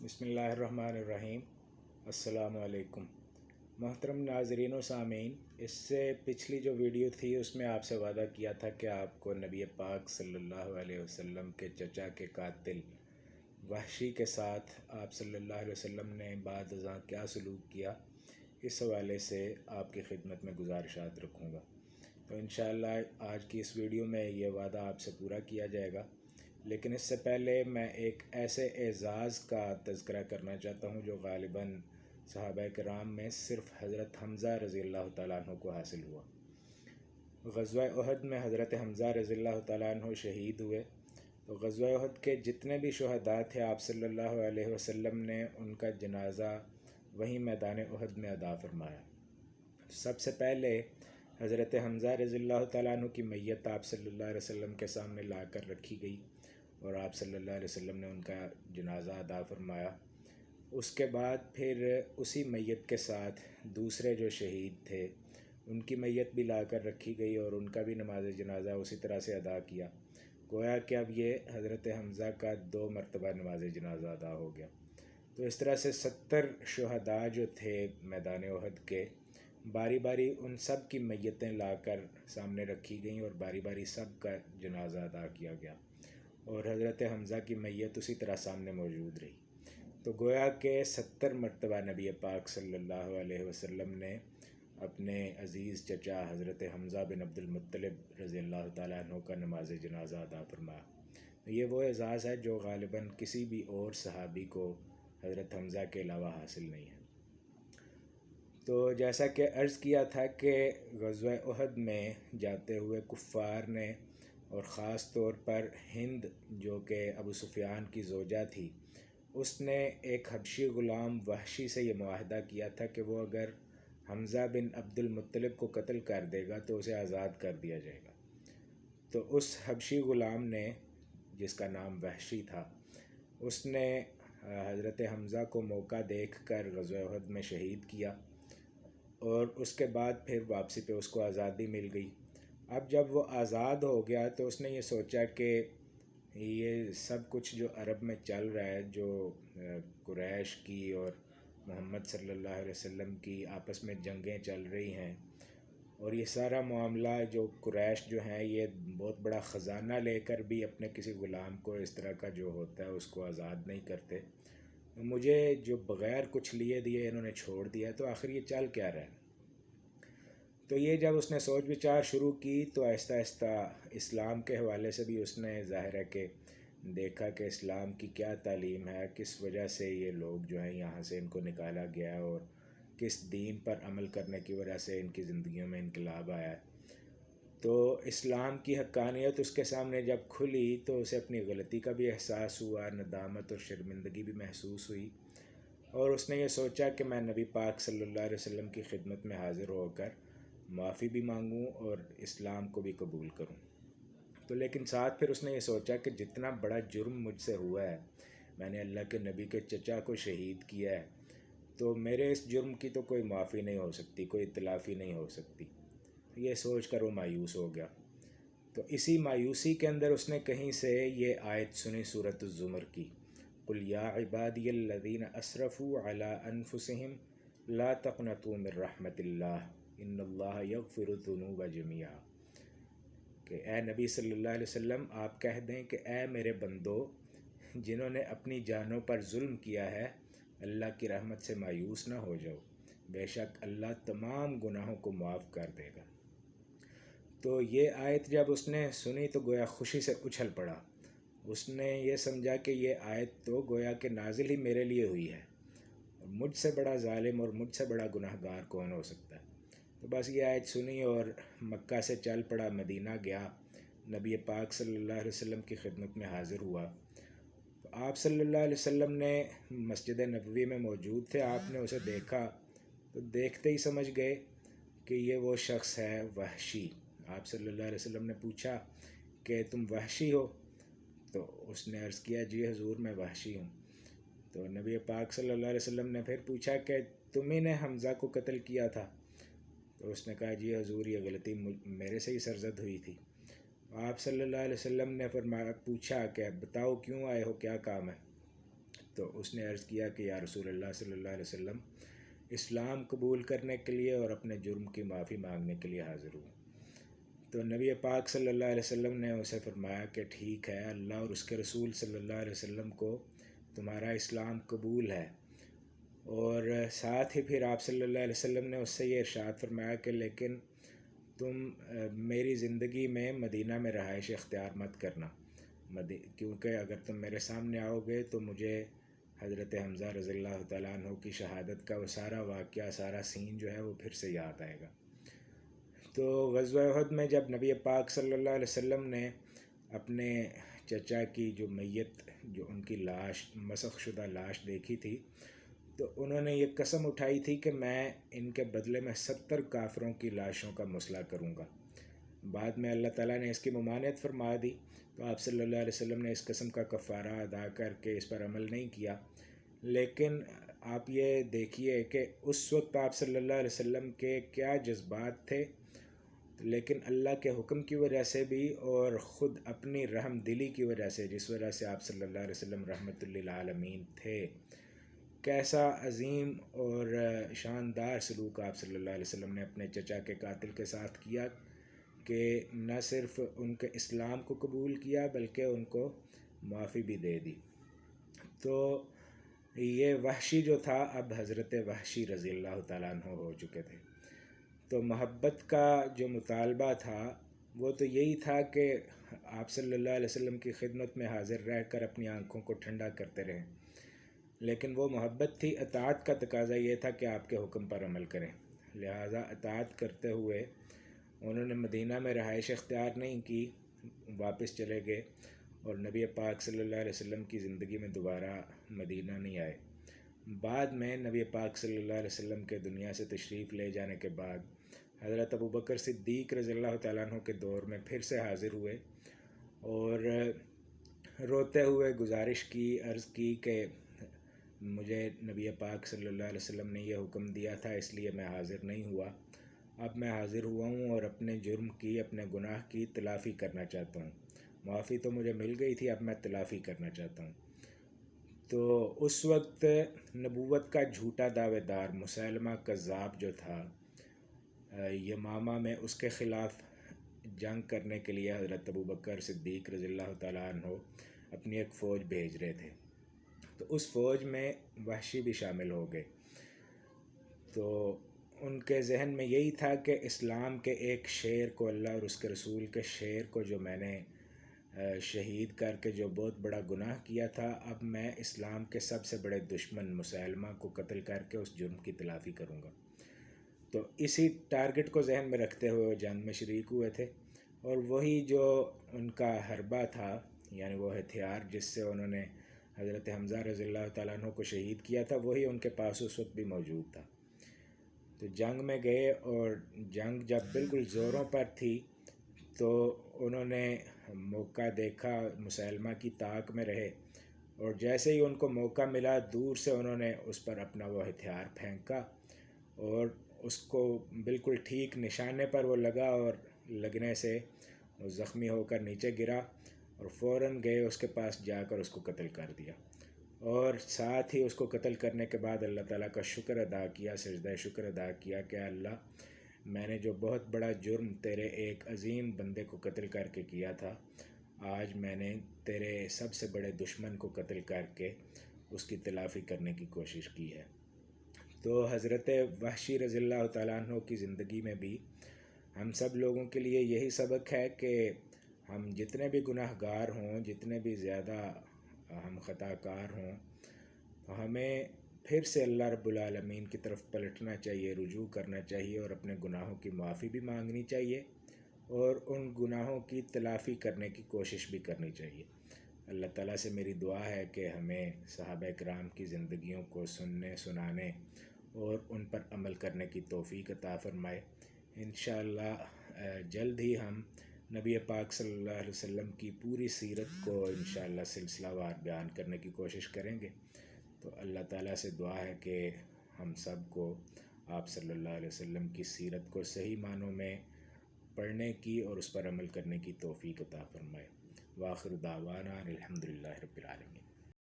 بسم اللہ الرحمن الرحیم۔ السلام علیکم محترم ناظرین و سامعین، اس سے پچھلی جو ویڈیو تھی اس میں آپ سے وعدہ کیا تھا کہ آپ کو نبی پاک صلی اللہ علیہ وسلم کے چچا کے قاتل وحشی کے ساتھ آپ صلی اللہ علیہ وسلم نے بعد ازاں کیا سلوک کیا، اس حوالے سے آپ کی خدمت میں گزارشات رکھوں گا۔ تو انشاءاللہ آج کی اس ویڈیو میں یہ وعدہ آپ سے پورا کیا جائے گا، لیکن اس سے پہلے میں ایک ایسے اعزاز کا تذکرہ کرنا چاہتا ہوں جو غالباً صحابہ کرام میں صرف حضرت حمزہ رضی اللہ تعالیٰ عنہ کو حاصل ہوا۔ غزوہ احد میں حضرت حمزہ رضی اللہ تعالیٰ عنہ شہید ہوئے، تو غزوہ احد کے جتنے بھی شہداء تھے آپ صلی اللہ علیہ وسلم نے ان کا جنازہ وہیں میدان احد میں ادا فرمایا۔ سب سے پہلے حضرت حمزہ رضی اللہ تعالیٰ عنہ کی میت آپ صلی اللہ علیہ وسلم کے سامنے لا کر رکھی گئی اور آپ صلی اللہ علیہ وسلم نے ان کا جنازہ ادا فرمایا۔ اس کے بعد پھر اسی میت کے ساتھ دوسرے جو شہید تھے ان کی میت بھی لا کر رکھی گئی اور ان کا بھی نماز جنازہ اسی طرح سے ادا کیا، گویا کہ اب یہ حضرت حمزہ کا 2 مرتبہ نماز جنازہ ادا ہو گیا۔ تو اس طرح سے 70 شہداء جو تھے میدان احد کے، باری باری ان سب کی میتیں لا کر سامنے رکھی گئیں اور باری باری سب کا جنازہ ادا کیا گیا، اور حضرت حمزہ کی میت اسی طرح سامنے موجود رہی۔ تو گویا کہ 70 مرتبہ نبی پاک صلی اللہ علیہ وسلم نے اپنے عزیز چچا حضرت حمزہ بن عبد المطلب رضی اللہ تعالیٰ عنہ کا نماز جنازہ ادا فرمایا۔ یہ وہ اعزاز ہے جو غالباً کسی بھی اور صحابی کو حضرت حمزہ کے علاوہ حاصل نہیں ہے۔ تو جیسا کہ عرض کیا تھا کہ غزوہ احد میں جاتے ہوئے کفار نے، اور خاص طور پر ہند جو کہ ابو سفیان کی زوجہ تھی، اس نے ایک حبشی غلام وحشی سے یہ معاہدہ کیا تھا کہ وہ اگر حمزہ بن عبد المطلب کو قتل کر دے گا تو اسے آزاد کر دیا جائے گا۔ تو اس حبشی غلام نے، جس کا نام وحشی تھا، اس نے حضرت حمزہ کو موقع دیکھ کر غزوہ احد میں شہید کیا، اور اس کے بعد پھر واپسی پہ اس کو آزادی مل گئی۔ اب جب وہ آزاد ہو گیا تو اس نے یہ سوچا کہ یہ سب کچھ جو عرب میں چل رہا ہے، جو قریش کی اور محمد صلی اللہ علیہ وسلم کی آپس میں جنگیں چل رہی ہیں، اور یہ سارا معاملہ جو قریش جو ہیں یہ بہت بڑا خزانہ لے کر بھی اپنے کسی غلام کو اس طرح کا جو ہوتا ہے اس کو آزاد نہیں کرتے، مجھے جو بغیر کچھ لیے دیے انہوں نے چھوڑ دیا، تو آخر یہ چل کیا رہا ہے۔ تو یہ جب اس نے سوچ بچار شروع کی تو آہستہ آہستہ اسلام کے حوالے سے بھی اس نے ظاہر ہے کہ دیکھا کہ اسلام کی کیا تعلیم ہے، کس وجہ سے یہ لوگ جو ہیں یہاں سے ان کو نکالا گیا ہے، اور کس دین پر عمل کرنے کی وجہ سے ان کی زندگیوں میں انقلاب آیا ہے۔ تو اسلام کی حقانیت اس کے سامنے جب کھلی تو اسے اپنی غلطی کا بھی احساس ہوا، ندامت اور شرمندگی بھی محسوس ہوئی، اور اس نے یہ سوچا کہ میں نبی پاک صلی اللہ علیہ وسلم کی خدمت میں حاضر ہو کر معافی بھی مانگوں اور اسلام کو بھی قبول کروں۔ تو لیکن ساتھ پھر اس نے یہ سوچا کہ جتنا بڑا جرم مجھ سے ہوا ہے، میں نے اللہ کے نبی کے چچا کو شہید کیا ہے، تو میرے اس جرم کی تو کوئی معافی نہیں ہو سکتی، کوئی اتلافی نہیں ہو سکتی۔ یہ سوچ کر وہ مایوس ہو گیا۔ تو اسی مایوسی کے اندر اس نے کہیں سے یہ آیت سنی سورۃ الزمر کی، قُلْ يَا عِبَادِيَ الَّذِينَ أَسْرَفُوا عَلَىٰ أَنفُسِهِمْ لَا تَقْنَطُوا مِن رَحْمَةِ اللَّهِ إِنَّ اللَّهَ يَغْفِرُ الذُّنُوبَ جَمِيعًا، کہ اے نبی صلی اللہ علیہ وسلم آپ کہہ دیں کہ اے میرے بندو جنہوں نے اپنی جانوں پر ظلم کیا ہے، اللہ کی رحمت سے مایوس نہ ہو جاؤ، بے شک اللہ تمام گناہوں کو معاف کر دے گا۔ تو یہ آیت جب اس نے سنی تو گویا خوشی سے اچھل پڑا۔ اس نے یہ سمجھا کہ یہ آیت تو گویا کہ نازل ہی میرے لیے ہوئی ہے، اور مجھ سے بڑا ظالم اور مجھ سے بڑا گناہ گار کون ہو سکتا ہے۔ تو بس یہ آیت سنی اور مکہ سے چل پڑا، مدینہ گیا، نبی پاک صلی اللہ علیہ وسلم کی خدمت میں حاضر ہوا۔ تو آپ صلی اللہ علیہ وسلم نے مسجد نبوی میں موجود تھے، آپ نے اسے دیکھا تو دیکھتے ہی سمجھ گئے کہ یہ وہ شخص ہے وحشی۔ آپ صلی اللہ علیہ وسلم نے پوچھا کہ تم وحشی ہو؟ تو اس نے عرض کیا جی حضور میں وحشی ہوں۔ تو نبی پاک صلی اللہ علیہ وسلم نے پھر پوچھا کہ تم ہی نے حمزہ کو قتل کیا تھا؟ تو اس نے کہا جی حضور یہ غلطی میرے سے ہی سرزد ہوئی تھی۔ آپ صلی اللہ علیہ وسلم نے پوچھا کہ بتاؤ کیوں آئے ہو، کیا کام ہے؟ تو اس نے عرض کیا کہ یا رسول اللہ صلی اللہ علیہ وسلم، اسلام قبول کرنے کے لیے اور اپنے جرم کی معافی مانگنے کے لیے حاضر ہوں۔ تو نبی پاک صلی اللہ علیہ وسلم نے اسے فرمایا کہ ٹھیک ہے، اللہ اور اس کے رسول صلی اللہ علیہ وسلم کو تمہارا اسلام قبول ہے۔ اور ساتھ ہی پھر آپ صلی اللہ علیہ وسلم نے اس سے یہ ارشاد فرمایا کہ لیکن تم میری زندگی میں مدینہ میں رہائش اختیار مت کرنا، کیونکہ اگر تم میرے سامنے آؤ گے تو مجھے حضرت حمزہ رضی اللہ تعالیٰ عنہ کی شہادت کا وہ سارا واقعہ، سارا سین جو ہے وہ پھر سے یاد آئے گا۔ تو غزوہ احد میں جب نبی پاک صلی اللہ علیہ وسلم نے اپنے چچا کی جو میت، جو ان کی لاش، مسخ شدہ لاش دیکھی تھی، تو انہوں نے یہ قسم اٹھائی تھی کہ میں ان کے بدلے میں 70 کافروں کی لاشوں کا مسئلہ کروں گا۔ بعد میں اللہ تعالیٰ نے اس کی ممانعت فرما دی، تو آپ صلی اللہ علیہ وسلم نے اس قسم کا کفارہ ادا کر کے اس پر عمل نہیں کیا۔ لیکن آپ یہ دیکھیے کہ اس وقت آپ صلی اللہ علیہ وسلم کے کیا جذبات تھے، لیکن اللہ کے حکم کی وجہ سے بھی اور خود اپنی رحم دلی کی وجہ سے، جس وجہ سے آپ صلی اللہ علیہ وسلم رحمۃ للعالمین تھے، کیسا عظیم اور شاندار سلوک آپ صلی اللہ علیہ وسلم نے اپنے چچا کے قاتل کے ساتھ کیا کہ نہ صرف ان کے اسلام کو قبول کیا بلکہ ان کو معافی بھی دے دی۔ تو یہ وحشی جو تھا اب حضرت وحشی رضی اللہ تعالیٰ عنہ ہو چکے تھے۔ تو محبت کا جو مطالبہ تھا وہ تو یہی تھا کہ آپ صلی اللہ علیہ وسلم کی خدمت میں حاضر رہ کر اپنی آنکھوں کو ٹھنڈا کرتے رہیں، لیکن وہ محبت تھی، اطاعت کا تقاضا یہ تھا کہ آپ کے حکم پر عمل کریں۔ لہٰذا اطاعت کرتے ہوئے انہوں نے مدینہ میں رہائش اختیار نہیں کی، واپس چلے گئے اور نبی پاک صلی اللہ علیہ وسلم کی زندگی میں دوبارہ مدینہ نہیں آئے۔ بعد میں نبی پاک صلی اللہ علیہ وسلم کے دنیا سے تشریف لے جانے کے بعد حضرت ابوبکر صدیق رضی اللہ تعالیٰ عنہ کے دور میں پھر سے حاضر ہوئے اور روتے ہوئے گزارش کی، عرض کی کہ مجھے نبی پاک صلی اللہ علیہ وسلم نے یہ حکم دیا تھا، اس لیے میں حاضر نہیں ہوا۔ اب میں حاضر ہوا ہوں اور اپنے جرم کی، اپنے گناہ کی تلافی کرنا چاہتا ہوں۔ معافی تو مجھے مل گئی تھی، اب میں تلافی کرنا چاہتا ہوں۔ تو اس وقت نبوت کا جھوٹا دعوے دار مسیلمہ کذاب جو تھا، یمامہ میں اس کے خلاف جنگ کرنے کے لیے حضرت ابوبکر صدیق رضی اللہ تعالیٰ عنہ اپنی ایک فوج بھیج رہے تھے۔ تو اس فوج میں وحشی بھی شامل ہو گئے۔ تو ان کے ذہن میں یہی تھا کہ اسلام کے ایک شعر کو، اللہ اور اس کے رسول کے شعر کو جو میں نے شہید کر کے جو بہت بڑا گناہ کیا تھا، اب میں اسلام کے سب سے بڑے دشمن مسیلمہ کو قتل کر کے اس جرم کی تلافی کروں گا۔ تو اسی ٹارگٹ کو ذہن میں رکھتے ہوئے وہ جنگ میں شریک ہوئے تھے، اور وہی جو ان کا حربہ تھا، یعنی وہ ہتھیار جس سے انہوں نے حضرت حمزہ رضی اللہ تعالیٰ عنہ کو شہید کیا تھا، وہی ان کے پاس اس وقت بھی موجود تھا۔ تو جنگ میں گئے اور جنگ جب بالکل زوروں پر تھی تو انہوں نے موقع دیکھا، مسیلمہ کی طاق میں رہے، اور جیسے ہی ان کو موقع ملا دور سے انہوں نے اس پر اپنا وہ ہتھیار پھینکا اور اس کو بالکل ٹھیک نشانے پر وہ لگا، اور لگنے سے وہ زخمی ہو کر نیچے گرا، اور فوراً گئے اس کے پاس جا کر اس کو قتل کر دیا۔ اور ساتھ ہی اس کو قتل کرنے کے بعد اللہ تعالیٰ کا شکر ادا کیا، سجدہ شکر ادا کیا کہ اللہ، میں نے جو بہت بڑا جرم تیرے ایک عظیم بندے کو قتل کر کے کیا تھا، آج میں نے تیرے سب سے بڑے دشمن کو قتل کر کے اس کی تلافی کرنے کی کوشش کی ہے۔ تو حضرت وحشی رضی اللہ تعالیٰ عنہ کی زندگی میں بھی ہم سب لوگوں کے لیے یہی سبق ہے کہ ہم جتنے بھی گناہ گار ہوں، جتنے بھی زیادہ ہم خطا کار ہوں، تو ہمیں پھر سے اللہ رب العالمین کی طرف پلٹنا چاہیے، رجوع کرنا چاہیے، اور اپنے گناہوں کی معافی بھی مانگنی چاہیے، اور ان گناہوں کی تلافی کرنے کی کوشش بھی کرنی چاہیے۔ اللہ تعالیٰ سے میری دعا ہے کہ ہمیں صحابہ کرام کی زندگیوں کو سننے، سنانے اور ان پر عمل کرنے کی توفیق عطا فرمائے۔ انشاءاللہ جلد ہی ہم نبی پاک صلی اللہ علیہ وسلم کی پوری سیرت کو انشاءاللہ سلسلہ وار بیان کرنے کی کوشش کریں گے۔ تو اللہ تعالیٰ سے دعا ہے کہ ہم سب کو آپ صلی اللہ علیہ وسلم کی سیرت کو صحیح معنوں میں پڑھنے کی اور اس پر عمل کرنے کی توفیق عطا فرمائے۔ وآخر دعوانا الحمدللہ رب العالمین۔